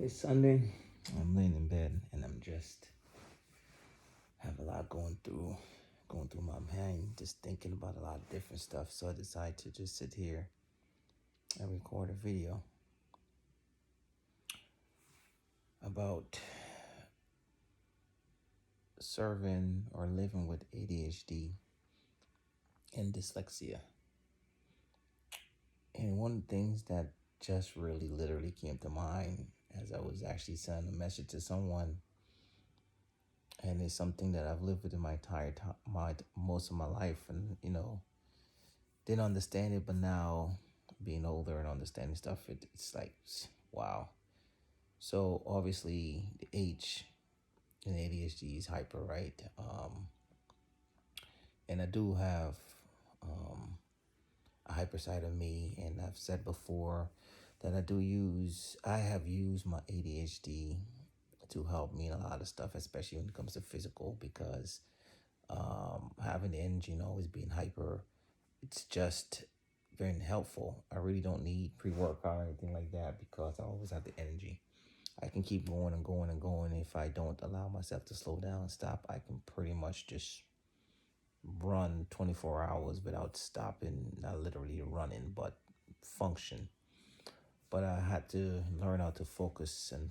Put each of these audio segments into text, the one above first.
It's Sunday. I'm laying in bed and I'm just have a lot going through my mind, just thinking about a lot of different stuff. So I decided to just sit here and record a video about serving or living with ADHD and dyslexia. And one of the things that just really literally came to mind as I was actually sending a message to someone, and it's something that I've lived with in my entire time, most of my life, and didn't understand it, but now being older and understanding stuff, it's like, wow. So obviously the H in ADHD is hyper, right? And I do have um, a hyper side of me, and I've said before that I have used my ADHD to help me in a lot of stuff, especially when it comes to physical, because having the energy and always being hyper, it's just very helpful. I really don't need pre-workout or anything like that because I always have the energy. I can keep going and going and going. If I don't allow myself to slow down and stop, I can pretty much just run 24 hours without stopping, not literally running, but function. But I had to learn how to focus and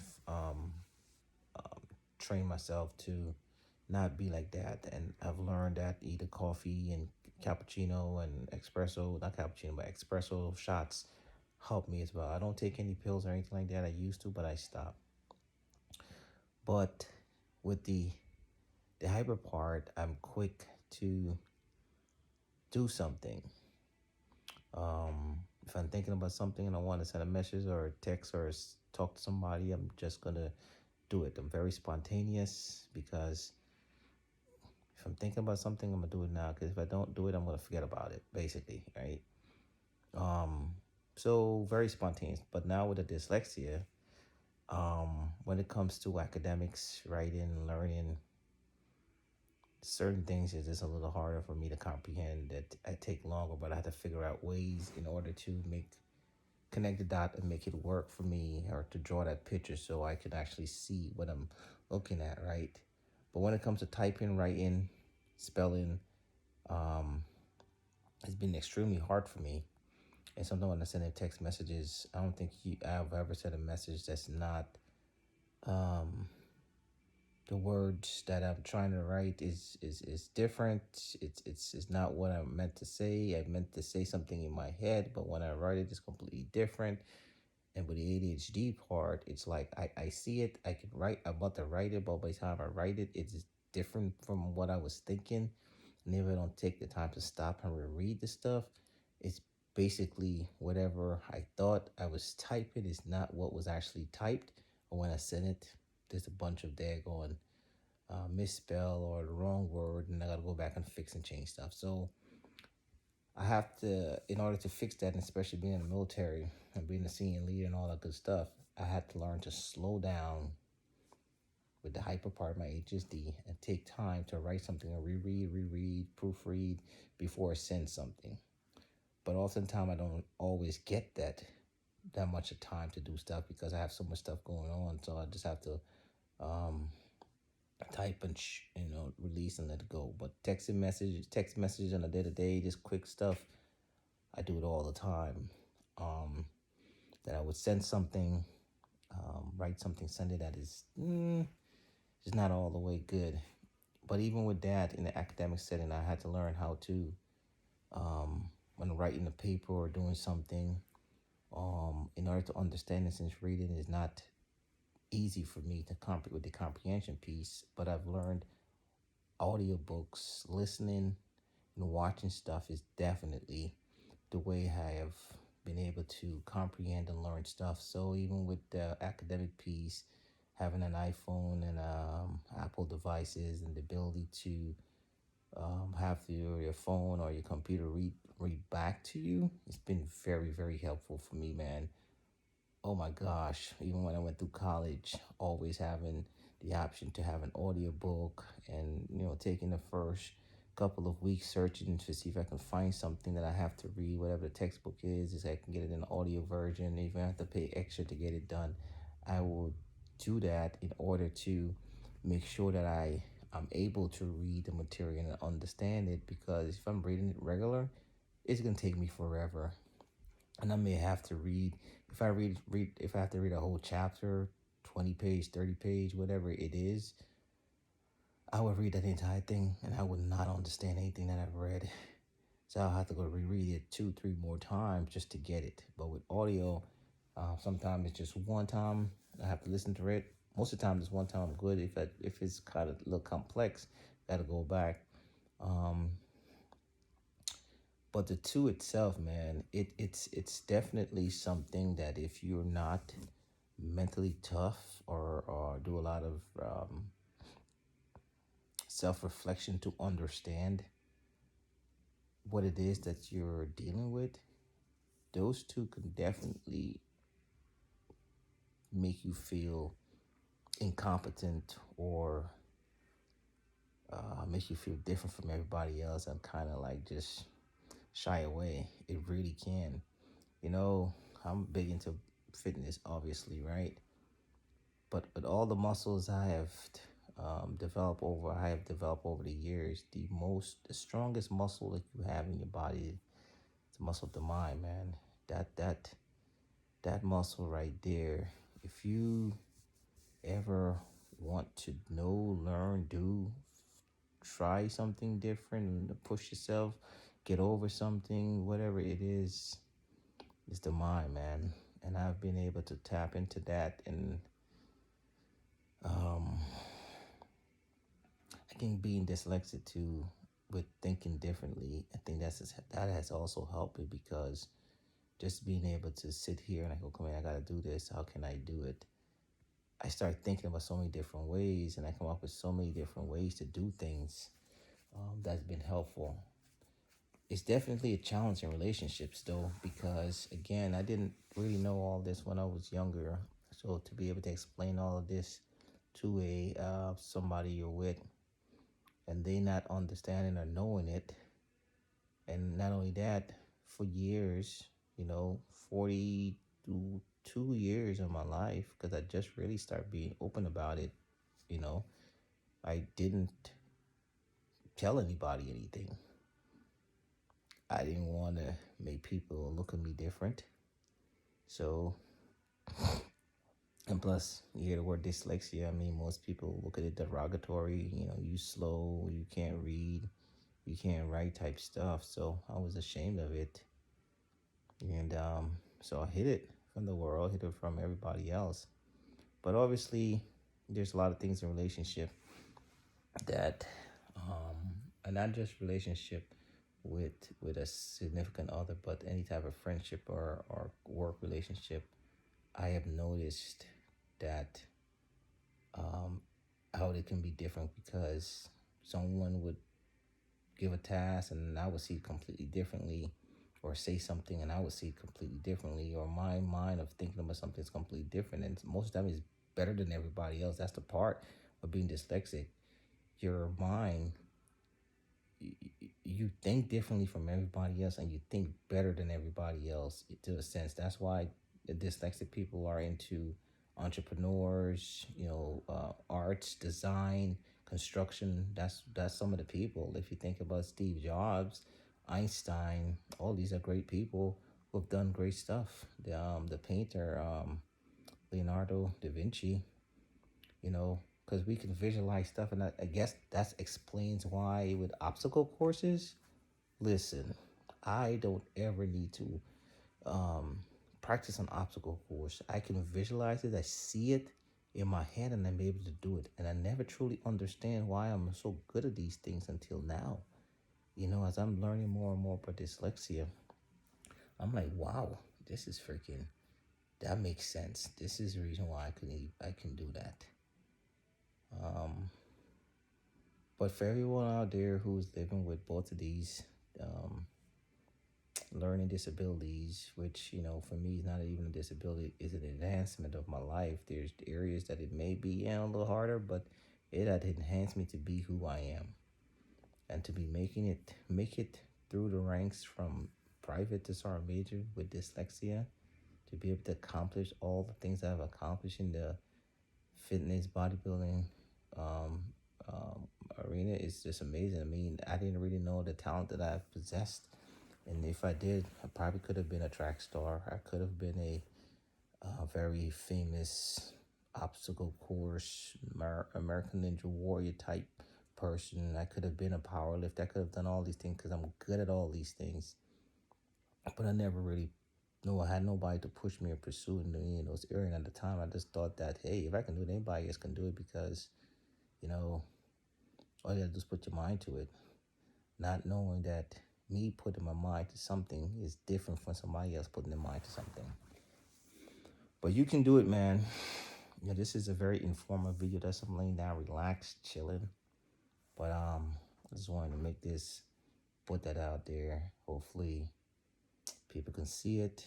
train myself to not be like that. And I've learned that either coffee and cappuccino and espresso, not cappuccino, but espresso shots help me as well. I don't take any pills or anything like that. I used to, but I stopped. But with the hyper part, I'm quick to do something. If I'm thinking about something and I want to send a message or a text or talk to somebody, I'm just gonna do it. I'm very spontaneous because if I'm thinking about something, I'm gonna do it now. Because if I don't do it, I'm gonna forget about it. Basically, right? Um, so very spontaneous. But now with the dyslexia, when it comes to academics, writing, learning, certain things is just a little harder for me to comprehend. That I take longer, but I have to figure out ways in order to connect the dot and make it work for me, or to draw that picture so I can actually see what I'm looking at, right? But when it comes to typing, writing, spelling, um, it's been extremely hard for me. And sometimes when I send in text messages, I don't think I've ever sent a message that's not um, the words that I'm trying to write is different. It's not what I meant to say. I meant to say something in my head, but when I write it, it's completely different. And with the ADHD part, it's like I see it, I can write, I'm about to write it, but by the time I write it, it's different from what I was thinking. And if I don't take the time to stop and reread the stuff, it's basically whatever I thought I was typing is not what was actually typed. Or when I send it, there's a bunch of daggone misspell or the wrong word, and I gotta go back and fix and change stuff. So I have to, in order to fix that, and especially being in the military and being a senior leader and all that good stuff, I had to learn to slow down with the hyper part of my HSD and take time to write something and reread, proofread before I send something. But oftentimes I don't always get that much of time to do stuff because I have so much stuff going on. So I just have to um, type and release and let it go. But text messages on a day to day, just quick stuff. I do it all the time. Um, that I would send something, write something, send it that is just not all the way good. But even with that, in the academic setting, I had to learn how to, when writing a paper or doing something, in order to understand it, since reading is not easy for me to with the comprehension piece. But I've learned audiobooks, listening and watching stuff is definitely the way I have been able to comprehend and learn stuff. So even with the academic piece, having an iPhone and Apple devices and the ability to have your phone or your computer read back to you, it's been very, very helpful for me, man. Oh my gosh, even when I went through college, always having the option to have an audiobook and, taking the first couple of weeks searching to see if I can find something that I have to read, whatever the textbook is I can get it in an audio version, even have to pay extra to get it done. I will do that in order to make sure that I'm able to read the material and understand it. Because if I'm reading it regular, it's gonna take me forever, and I may have to read. If I read if I have to read a whole chapter, 20 page, 30 page, whatever it is, I would read that entire thing, and I would not understand anything that I've read. So I'll have to go reread it two, three more times just to get it. But with audio, sometimes it's just one time I have to listen to it. Most of the time, it's one time I'm good. If it's kind of a little complex, gotta go back. Um, but the two itself, man, it's definitely something that if you're not mentally tough, or do a lot of self reflection to understand what it is that you're dealing with, those two can definitely make you feel incompetent, or make you feel different from everybody else, and kind of like just shy away. It really can. You know, I'm big into fitness, obviously, right? But with all the muscles I have developed over the years, the strongest muscle that you have in your body is the muscle of the mind, man. That that that muscle right there. If you ever want to know, learn, do, try something different, and push yourself, get over something, whatever it is the mind, man. And I've been able to tap into that, and um, I think being dyslexic too, with thinking differently, I think that has also helped me, because just being able to sit here and I go, come on, I gotta do this. How can I do it? I start thinking about so many different ways, and I come up with so many different ways to do things. That's been helpful. It's definitely a challenge in relationships, though, because again, I didn't really know all this when I was younger. So to be able to explain all of this to a somebody you're with, and they not understanding or knowing it, and not only that, for years, 42 years of my life, because I just really started being open about it. You know, I didn't tell anybody anything. I didn't want to make people look at me different. So, and plus, you hear the word dyslexia. I mean, most people look at it derogatory. You slow, you can't read, you can't write type stuff. So I was ashamed of it. And so I hid it from the world, hid it from everybody else. But obviously, there's a lot of things in relationship that, and not just relationship with a significant other, but any type of friendship or work relationship. I have noticed that how it can be different, because someone would give a task and I would see it completely differently, or say something and I would see it completely differently, or my mind of thinking about something is completely different. And most of the time, it's better than everybody else. That's the part of being dyslexic. Your mind, you think differently from everybody else, and you think better than everybody else, to a sense. That's why the dyslexic people are into entrepreneurs, arts, design, construction. That's some of the people. If you think about Steve Jobs, Einstein, all these are great people who've done great stuff. The painter, Leonardo da Vinci, because we can visualize stuff. And I guess that explains why with obstacle courses, listen, I don't ever need to um, practice an obstacle course. I can visualize it, I see it in my head, and I'm able to do it. And I never truly understand why I'm so good at these things until now. As I'm learning more and more about dyslexia, I'm like, wow, this is freaking, that makes sense. This is the reason why I can do that. Um, but for everyone out there who's living with both of these um, learning disabilities, which, for me is not even a disability, is an enhancement of my life. There's areas that it may be a little harder, but it had enhanced me to be who I am, and to be make it through the ranks from private to sergeant major with dyslexia. to be able to accomplish all the things I've accomplished in the fitness, bodybuilding, um, um, arena is just amazing. I mean, I didn't really know the talent that I possessed, and if I did, I probably could have been a track star. I could have been a very famous obstacle course American Ninja Warrior type person. I could have been a power lifter. I could have done all these things because I'm good at all these things. But I never really no, I had nobody to push me or pursue in those areas at the time. I just thought that, hey, if I can do it, anybody else can do it because, you know, all you have to do is put your mind to it. Not knowing that me putting my mind to something is different from somebody else putting their mind to something. But you can do it, man. Yeah, this is a very informative video. That's I'm laying down, relaxed, chilling. But I just wanted to make this, put that out there. Hopefully, people can see it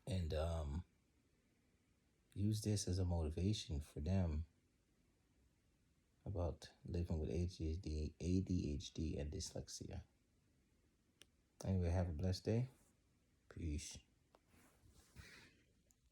and use this as a motivation for them about living with ADHD, and dyslexia. Anyway, have a blessed day. Peace.